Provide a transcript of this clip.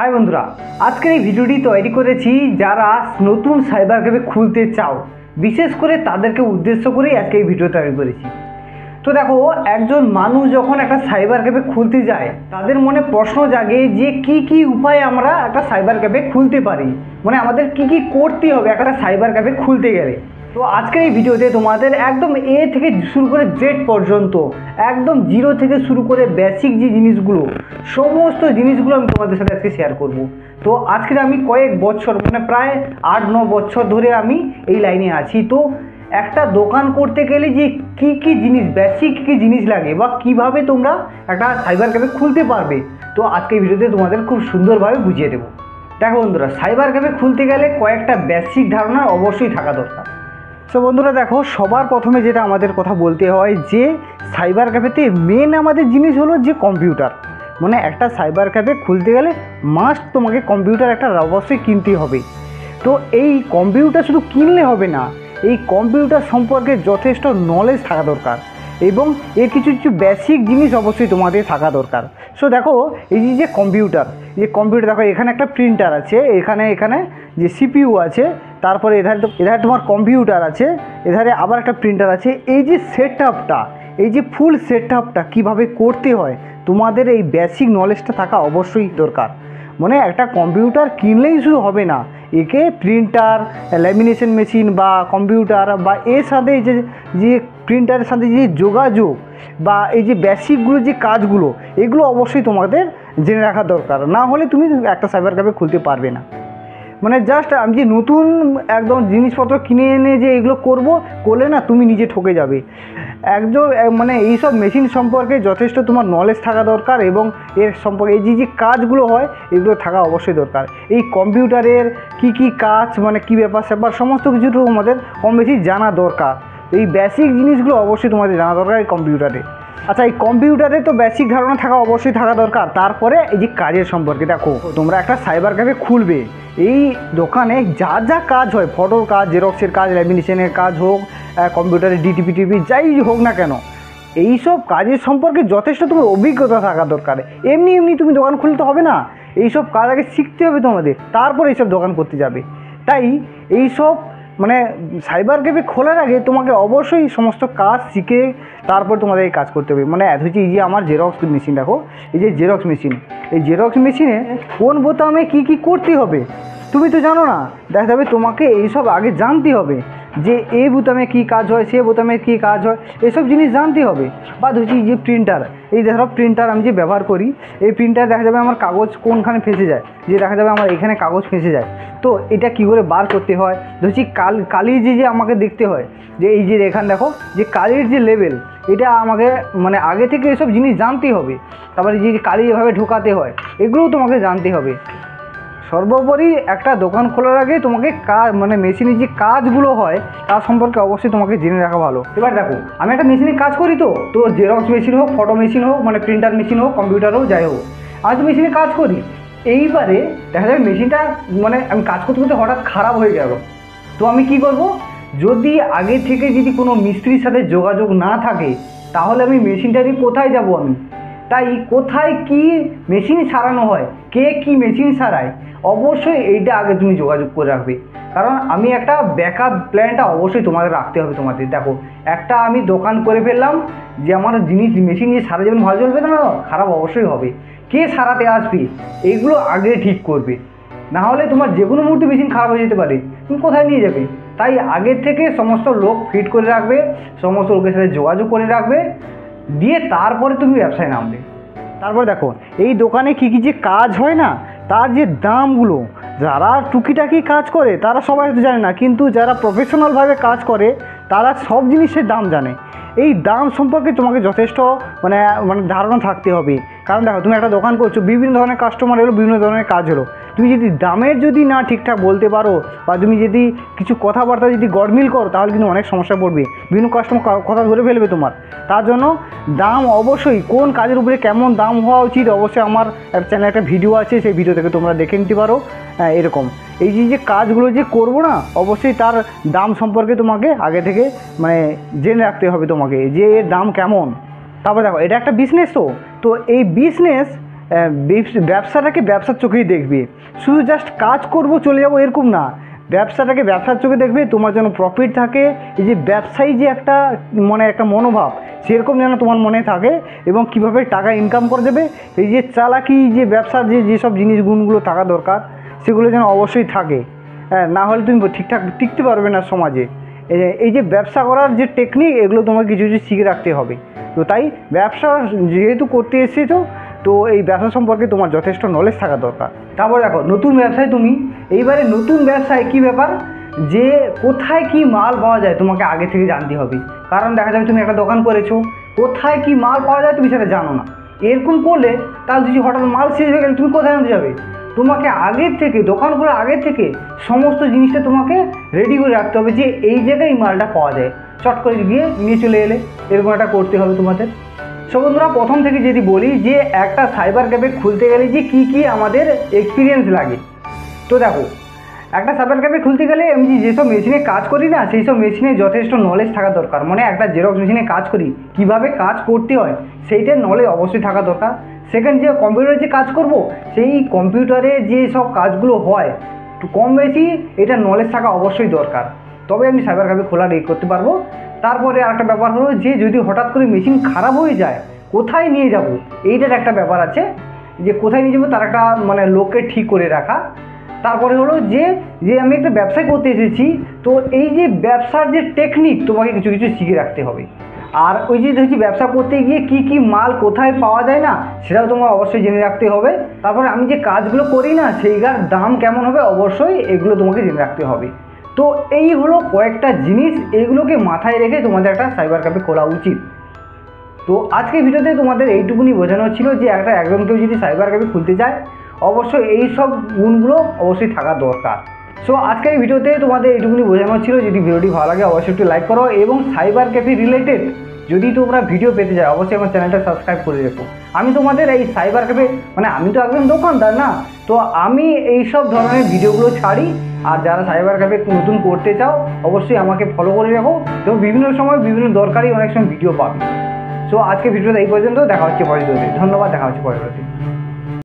High বন্ধুরা, আজকের এই ভিডিওটি তৈরি করেছি যারা নতুন সাইবার ক্যাফে খুলতে চাও, বিশেষ করে তাদেরকে উদ্দেশ্য করেই আজকে এই ভিডিও তৈরি করেছি। তো দেখো, একজন মানুষ যখন একটা সাইবার ক্যাফে খুলতে যায় তাদের মনে প্রশ্ন জাগে যে কি কি উপায়ে আমরা একটা সাইবার ক্যাফে খুলতে পারি, মানে আমাদের কি কি করতে হবে একটা সাইবার ক্যাফে খুলতে গেলে। তো আজকের এই ভিডিওতে তোমাদের একদম এ থেকে শুরু করে জেড পর্যন্ত, একদম জিরো থেকে শুরু করে বেসিক যে জিনিসগুলো, সমস্ত জিনিসগুলো আমি তোমাদের সাথে আজকে শেয়ার করব। তো আজকে আমি কয়েক বছর, মানে প্রায় 8-9 বছর ধরে আমি এই লাইনে আছি। তো একটা দোকান করতে গেলে যে কি কি জিনিস, বেসিক কী জিনিস লাগে বা কিভাবে তোমরা একটা সাইবার ক্যাফে খুলতে পারবে, তো আজকে এই ভিডিওতে তোমাদের খুব সুন্দরভাবে বুঝিয়ে দেবো। দেখো বন্ধুরা, সাইবার ক্যাফে খুলতে গেলে কয়েকটা বেসিক ধারণা অবশ্যই থাকা দরকার। তো বন্ধুরা দেখো, সবার প্রথমে যেটা আমাদের কথা বলতে হয় যে সাইবার ক্যাফেতে মেন আমাদের জিনিস হলো যে কম্পিউটার। মানে একটা সাইবার ক্যাফে খুলতে গেলে মাস্ট তোমাকে কম্পিউটার একটা অবশ্যই কিনতে হবে। তো এই কম্পিউটার শুধু কিনলে হবে না, এই কম্পিউটার সম্পর্কে যথেষ্ট নলেজ থাকা দরকার এবং এর কিছু কিছু বেসিক জিনিস অবশ্যই তোমাদের থাকা দরকার। সো দেখো, এই যে কম্পিউটার, দেখো এখানে একটা প্রিন্টার আছে, এখানে যে সিপিইউ আছে, তারপরে এধারে তোমার কম্পিউটার আছে, এধারে আবার একটা প্রিন্টার আছে। এই যে সেটআপটা, এই যে ফুল সেটআপটা কীভাবে করতে হয়, তোমাদের এই বেসিক নলেজটা থাকা অবশ্যই দরকার। মানে একটা কম্পিউটার কিনলেই শুধু হবে না, একে প্রিন্টার, ল্যামিনেশন মেশিন বা কম্পিউটার বা এর সাথে যে প্রিন্টারের সাথে যে যোগাযোগ বা এই যে বেসিকগুলো যে কাজগুলো, এগুলো অবশ্যই তোমাদের জেনে রাখা দরকার। না হলে তুমি একটা সাইবার ক্যাফে খুলতে পারবে না। মানে জাস্ট আমি যে নতুন একদম জিনিসপত্র কিনে এনে যে এগুলো করলে না, তুমি নিজে ঠকে যাবে। একদম মানে এইসব মেশিন সম্পর্কে যথেষ্ট তোমার নলেজ থাকা দরকার এবং এর সম্পর্কে এই যে কাজগুলো হয় এগুলো থাকা অবশ্যই দরকার। এই কম্পিউটারের কি কি কাজ, মানে কী ব্যাপার স্যাপার সমস্ত কিছুটা আমাদের কম বেশি জানা দরকার। এই বেসিক জিনিসগুলো অবশ্যই তোমাদের জানা দরকার এই কম্পিউটারে। আচ্ছা, এই কম্পিউটারে তো বেসিক ধারণা থাকা অবশ্যই থাকা দরকার। তারপরে এই যে কাজের সম্পর্কে, দেখো তোমরা একটা সাইবার ক্যাফে খুলবে, এই দোকানে যা যা কাজ হয়, ফটোর কাজ, জেরক্সের কাজ, ল্যামিনেশনের কাজ হোক, কম্পিউটারের ডিটিপি যাই হোক না কেন, এইসব কাজের সম্পর্কে যথেষ্ট তোমার অভিজ্ঞতা থাকা দরকার। এমনি তুমি দোকান খুলতে হবে না, এইসব কাজ আগে শিখতে হবে তোমাদের, তারপর এইসব দোকান করতে যাবে। তাই এইসব মানে সাইবার ক্যাফে খোলার আগে তোমাকে অবশ্যই সমস্ত কাজ শিখে তারপর তোমাদের এই কাজ করতে হবে। মানে এত হচ্ছে, এই যে আমার জেরক্স মেশিন, দেখো এই যে জেরক্স মেশিন, এই জেরক্স মেশিনে কোন বোতামে কি কি করতে হবে তুমি তো জানো না। দেখা যাবে তোমাকে এইসব আগে জানতে হবে যে এই বোতামে কী কাজ হয়, সে বোতামে কী কাজ হয়, এসব জিনিস জানতে হবে। বা ধরছি যে প্রিন্টার, এই দেখো প্রিন্টার আমি যে ব্যবহার করি, এই প্রিন্টার দেখা যাবে আমার কাগজ কোনখানে ফেঁসে যায়, যে দেখা যাবে আমার এখানে কাগজ ফেঁসে যায়, তো এটা কী করে বার করতে হয়। ধরছি কালি যে আমাকে দেখতে হয়, যে এই যে এখানে দেখো যে কালির যে লেভেল, এটা আমাকে মানে আগে থেকে এসব জিনিস জানতে হবে। তারপরে যে কালি এভাবে ঢোকাতে হয়, এগুলোও তোমাকে জানতে হবে। সর্বোপরি একটা দোকান খোলার আগে তোমাকে মানে মেশিনের যে কাজগুলো হয় তার সম্পর্কে অবশ্যই তোমাকে জেনে রাখা ভালো। এবার দেখো, আমি একটা মেশিনে কাজ করি, তো জেরক্স মেশিন হোক, ফটো মেশিন হোক, মানে প্রিন্টার মেশিন হোক, কম্পিউটার হোক, যাই হোক, আমি তো মেশিনে কাজ করি। এইবারে দেখা যাবে মেশিনটা মানে আমি কাজ করতে করতে হঠাৎ খারাপ হয়ে গেল, তো আমি কি করব, যদি আগে থেকে যদি কোনো মিস্ত্রির সাথে যোগাযোগ না থাকে, তাহলে আমি মেশিনটা নিয়ে কোথায় যাব আমি। তাই কোথায় কি মেশিন সারানো হয়, কে কি মেশিন সারায়, অবশ্যই এইটা আগে তুমি যোগাযোগ করে রাখবে। কারণ আমি একটা ব্যাকআপ প্ল্যানটা অবশ্যই তোমাদের রাখতে হবে তোমাদের। দেখো, একটা আমি দোকান করে ফেললাম, যে আমার জিনিস মেশিন যে সারা যাবেন ভালো চলবে না, খারাপ অবশ্যই হবে, কে সারাতে আসবে এইগুলো আগে ঠিক করবে। না হলে তোমার যে কোনো মুহূর্তে মেশিন খারাপ হয়ে যেতে পারে, তুমি কোথায় নিয়ে যাবে। তাই আগের থেকে সমস্ত লোক ফিট করে রাখবে, সমস্ত লোকের সাথে যোগাযোগ করে রাখবে, দিয়ে তারপরে তুমি ব্যবসায় নামবে। তারপর দেখো, এই দোকানে কী কী যে কাজ হয় না, তার যে দামগুলো, যারা টুকিটাকি কাজ করে তারা সবাই তো জানে না, কিন্তু যারা প্রফেশনালভাবে কাজ করে তারা সব জিনিসের দাম জানে। এই দাম সম্পর্কে তোমাকে যথেষ্ট মানে ধারণা থাকতে হবে। কারণ দেখো, তুমি একটা দোকান করছো, বিভিন্ন ধরনের কাস্টমার এলো, বিভিন্ন ধরনের কাজ হলো, তুমি যদি দামের যদি না ঠিকঠাক বলতে পারো বা তুমি যদি কিছু কথাবার্তা যদি গড়মিল করো, তাহলে কিন্তু অনেক সমস্যা পড়বে, বিভিন্ন কাস্টমার কথা ধরে ফেলবে তোমার। তার জন্য দাম অবশ্যই কোন কাজের উপরে কেমন দাম হওয়া উচিত, অবশ্যই আমার চ্যানেলে একটা ভিডিও আছে, সেই ভিডিও থেকে তোমরা দেখে নিতে পারো। এরকম এই যে কাজগুলো যে করবো না, অবশ্যই তার দাম সম্পর্কে তোমাকে আগে থেকে মানে জেনে রাখতে হবে তোমাকে, যে এর দাম কেমন। তারপর দেখো, এটা একটা বিজনেস, তো এই বিজনেস ব্যবসাটাকে ব্যবসার চোখেই দেখবে। শুধু জাস্ট কাজ করব চলে যাব এরকম না, ব্যবসাটাকে ব্যবসার চোখে দেখবে। তোমার যেন প্রফিট থাকে, এই যে ব্যবসায়ী যে একটা একটা মনোভাব সেরকম যেন তোমার মনে থাকে, এবং কিভাবে টাকা ইনকাম করা যাবে, এই যে চালাকি, যে ব্যবসার যেসব জিনিস গুণগুলো থাকা দরকার সেগুলো যেন অবশ্যই থাকে। হ্যাঁ, না হলে তুমি ঠিকঠাক টিকতে পারবে না সমাজে। এই যে ব্যবসা করার যে টেকনিক, এগুলো তোমাকে কিছু কিছু শিখে রাখতে হবে। তো তাই ব্যবসা যেহেতু করতে এসেছো, তো এই ব্যবসা সম্পর্কে তোমার যথেষ্ট নলেজ থাকা দরকার। তারপর দেখো, নতুন ব্যবসায় তুমি এইবারে নতুন ব্যবসায় কী ব্যাপার, যে কোথায় কি মাল পাওয়া যায় তোমাকে আগে থেকে জানতে হবে। কারণ দেখা যাবে তুমি একটা দোকান করেছো, কোথায় কি মাল পাওয়া যায় তুমি সেটা জানো না। এরকম করলে তাহলে যদি হঠাৎ মাল শেষ হয়ে গেলে তুমি কোথায় আনতে যাবে? তোমাকে আগের থেকে, দোকান করে আগের থেকে সমস্ত জিনিসটা তোমাকে রেডি করে রাখতে হবে, যে এই জায়গায় এই মালটা পাওয়া যায়, চট করে গিয়ে নিয়ে চলে এলে। এরকম একটা করতে হবে তোমাদের। সো বন্ধুরা, প্রথম থেকে যদি বলি যে একটা সাইবার ক্যাফে খুলতে গেলে যে কী কী আমাদের এক্সপিরিয়েন্স লাগে, তো দেখো, একটা সাইবার ক্যাফে খুলতে গেলে আমি যেসব মেশিনে কাজ করি না, সেই সব মেশিনে যথেষ্ট নলেজ থাকা দরকার। একটা জেরক্স মেশিনে কাজ করি, কিভাবে কাজ করতে হয় সেইটার নলেজ অবশ্যই থাকা দরকার। সেকেন্ড, যে কম্পিউটারে যে কাজ করব, সেই কম্পিউটারে যে সব কাজগুলো হয় একটু কম বেশি এটা নলেজ থাকা অবশ্যই দরকার, তবে আমি সাইবার ক্যাফে খোলার করতে পারবো। তারপরে আরেকটা ব্যাপার হলো যে যদি হঠাৎ করে মেশিন খারাপ হয়ে যায়, কোথায় নিয়ে যাব, এইটার একটা ব্যাপার আছে, যে কোথায় নিয়ে যাবো তার একটা লোককে ঠিক করে রাখা। তারপরে হলো যে আমি একটা ব্যবসা করতে এসেছি, তো এই যে ব্যবসার যে টেকনিক তোমাকে কিছু কিছু শিখে রাখতে হবে। আর ওই যে দেখছি ব্যবসা করতে গিয়ে কি কি মাল কোথায় পাওয়া যায় না, সেটাও তোমার অবশ্যই জেনে রাখতে হবে। তারপরে আমি যে কাজগুলো করি না, সেইটার দাম কেমন হবে অবশ্যই এগুলো তোমাকে জেনে রাখতে হবে। তো এই হলো কয়েকটা জিনিস, এইগুলোকে মাথায় রেখে তোমাদের একটা সাইবার ক্যাফে খোলা উচিত। তো আজকের ভিডিওতে তোমাদের এইটুকুনি বোঝানো ছিল যে একজন কেউ যদি সাইবার ক্যাফে খুলতে চায়, অবশ্যই এই সব গুণগুলো অবশ্যই থাকা দরকার। সো আজকের এই ভিডিওতে তোমাদের এইটুকুনি বোঝানো ছিল। যদি ভিডিওটি ভালো লাগে অবশ্যই একটু লাইক করো, এবং সাইবার ক্যাফে রিলেটেড যদি তোমরা ভিডিও পেতে চাও অবশ্যই আমার চ্যানেলটা সাবস্ক্রাইব করে রেখো। আমি তোমাদের এই সাইবার ক্যাফে আমি তো একজন দোকানদার না, তো আমি এই সব ধরনের ভিডিওগুলো ছাড়ি। আর যারা সাইবার ক্যাফে নতুন করতে চাও অবশ্যই আমাকে ফলো করে রাখো, তো বিভিন্ন সময় বিভিন্ন দরকারি অনেক সময় ভিডিও পাবে। সো আজকে ভিডিওটা এই পর্যন্ত, দেখা হচ্ছে পরের ভিডিওতে। ধন্যবাদ, দেখা হচ্ছে পরের ভিডিওতে।